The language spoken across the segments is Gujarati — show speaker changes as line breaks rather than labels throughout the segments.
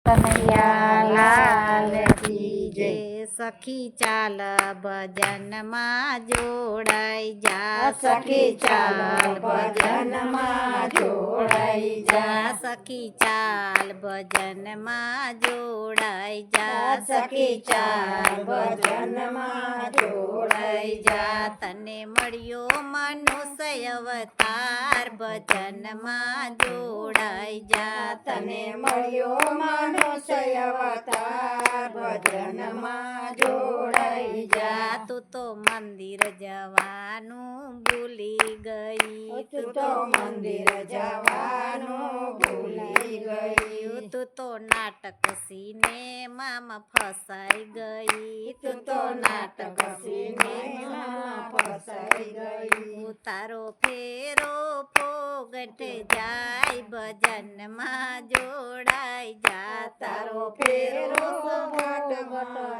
કનૈયા લાલ કી જય।
સખી ચાલ ભજનમાં જોડાઈ જા,
સખી ચાલ ભજનમાં જોડાઈ જા,
સખી ચાલ ભજનમાં જોડાઈ જા,
સખી ચાલ ભજનમાં જોડાઈ જા।
તને મળ્યો મનુષ્ય અવતાર ભજનમાં જોડાઈ જા,
તને મળ્યો મનુષ્ય અવતાર ભજનમાં જોડાઈ જા।
તું તો મંદિર જવાનું ભૂલી ગઈ,
તું તો મંદિર જવાનું ભૂલી ગઈ,
તું તો નાટક સિનેમામાં ફસાઈ ગઈ,
તું તો નાટક સિનેમામાં ફસાઈ ગઈ।
તારો ફેરો ફોગટ જાય ભજનમાં જોડાઈ જા,
તારો ફેરો ફોગટ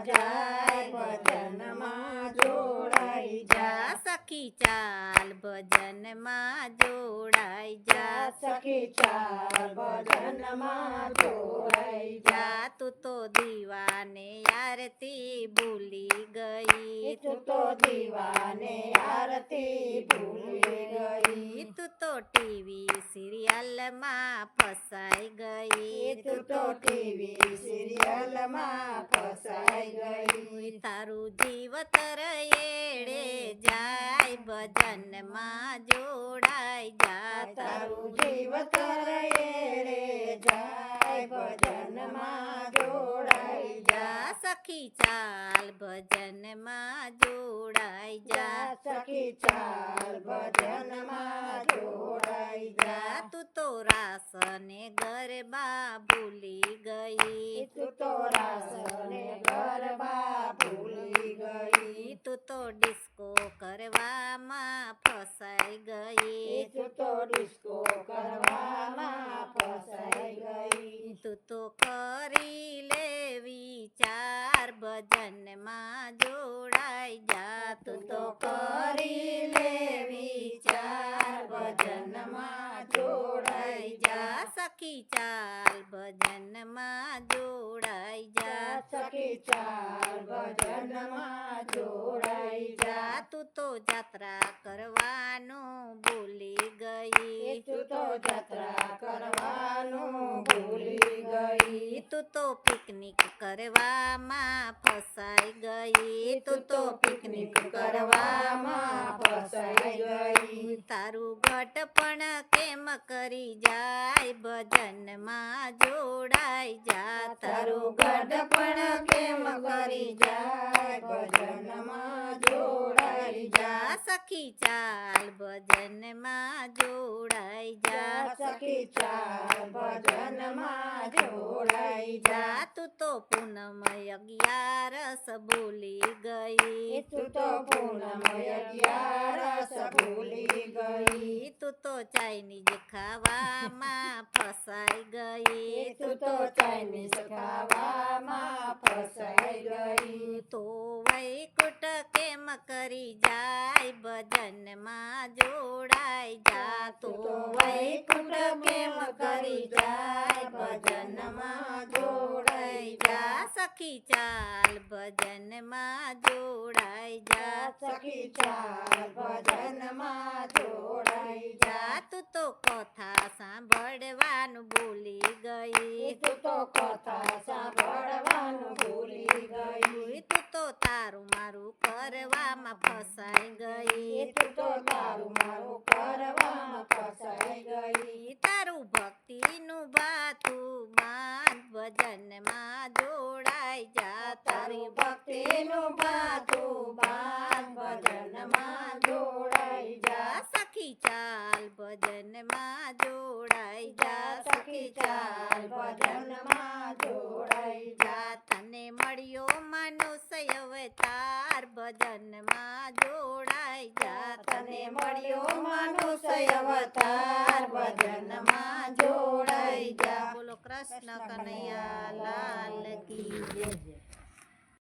જાય ભજનમાં જોડાઈ જા।
સખી ચાલ ભજનમાં જોડાઈ જા,
સખી ચાલ ભજનમાં જોડાઈ જા।
તું તો દીવાને આરતી ભૂલી ગઈ,
તું તો દીવાને આરતી ભૂલી ગઈ,
તું તો ટીવી સિરિયલમાં ફસાઈ ગઈ,
તું તો ટીવી સિરિયલમાં ફસાઈ ગઈ।
તારું જીવતર એડે જાય ભજનમાં જોડાઈ જા,
તારું જીવતર એડે જાય ભજનમાં જોડાઈ જા।
સખી ચાલ ભજનમાં જોડાઈ જા,
સખી ચાલ ભજનમાં જોડાઈ જા।
તું તો રાસ ને ગરબા ભૂલી ગઈ,
તું તો રાસ ને ગરબા ભૂલી ગઈ,
તું તો ડિસ્કો કરવામાં ફસાઈ ગઈ,
તું તો ડિસ્કો કરવામાં ફસાઈ ગઈ,
તું તો કરી લે વિચાર ભજનમાં જોડાઈ જા,
તું તો કરી લે વિચાર ભજનમાં જોડાઈ જા।
સખી ચાલ ભજનમાં જોડાઈ જા,
સખી ચાલ ભજનમાં જોડાઈ જા।
તું તો જાત્રા કરવાનું ભૂલી ગઈ,
તું તો જાત્રા કરવાનું ભૂલી ગઈ,
તું તો પિકનિક કરવામાં ફસાઈ ગઈ,
તું તો પિકનિક કરવામાં ફસાઈ ગઈ,
તારું ઘટપણ કેમ કરી જાય ભજનમાં જોડાઈ જા,
તારું ગઢપણ કેમ કરી જાય ભજનમાં જોડાઈ જા।
સખી ચાલ ભજનમાં જોડાઈ જા,
સખી ચાલ ભજનમાં જોડાઈ જા।
તું તો પૂનમ અગિયારસ ભૂલી ગઈ,
તું તો પૂનમ અગિયારસ ભૂલી ગઈ,
તું તો ચાઇનીઝ ખાવામાં ફસાઈ ગઈ,
તું તો ચાઇનીઝ ખાવામાં ફસાઈ ગઈ,
તો વૈકુંઠ કેમ કરી જાય ભજનમાં જોડાઈ જા,
તો વૈકુંઠ કેમ કરી જાય ભજનમાં જોડાઈ જા।
સખી ચાલ ભજનમાં જોડાઈ જા,
સખી ચાલ ભજનમાં જોડાઈ જા।
તું તો કથા સાંભળવાનું ભૂલી ગઈ,
તું તો કથા સાંભળવાનું ભૂલી ગઈ,
તું તો તારું મારું કરવામાં ફસાઈ ગઈ,
તું તો તારું મારું કરવામાં ફસાઈ ગઈ,
તારું ભક્તિનું ભાથું બાંધ ભજનમાં જોડાઈ જા,
તારી ભક્તિનું ભાથું બાંધ ભજનમાં જોડાઈ જા।
સખી ચાલ ભજનમાં જોડાઈ જા,
સખી ચાલ ભજનમાં જોડાઈ જા।
તને મળ્યો મનુષ્ય અવતાર ભજનમાં જોડાઈ જા,
તને મળ્યો મનુષ્ય અવતાર ભજનમાં જોડાઈ જા।
બોલો કૃષ્ણ કનૈયા લાલ કી જય।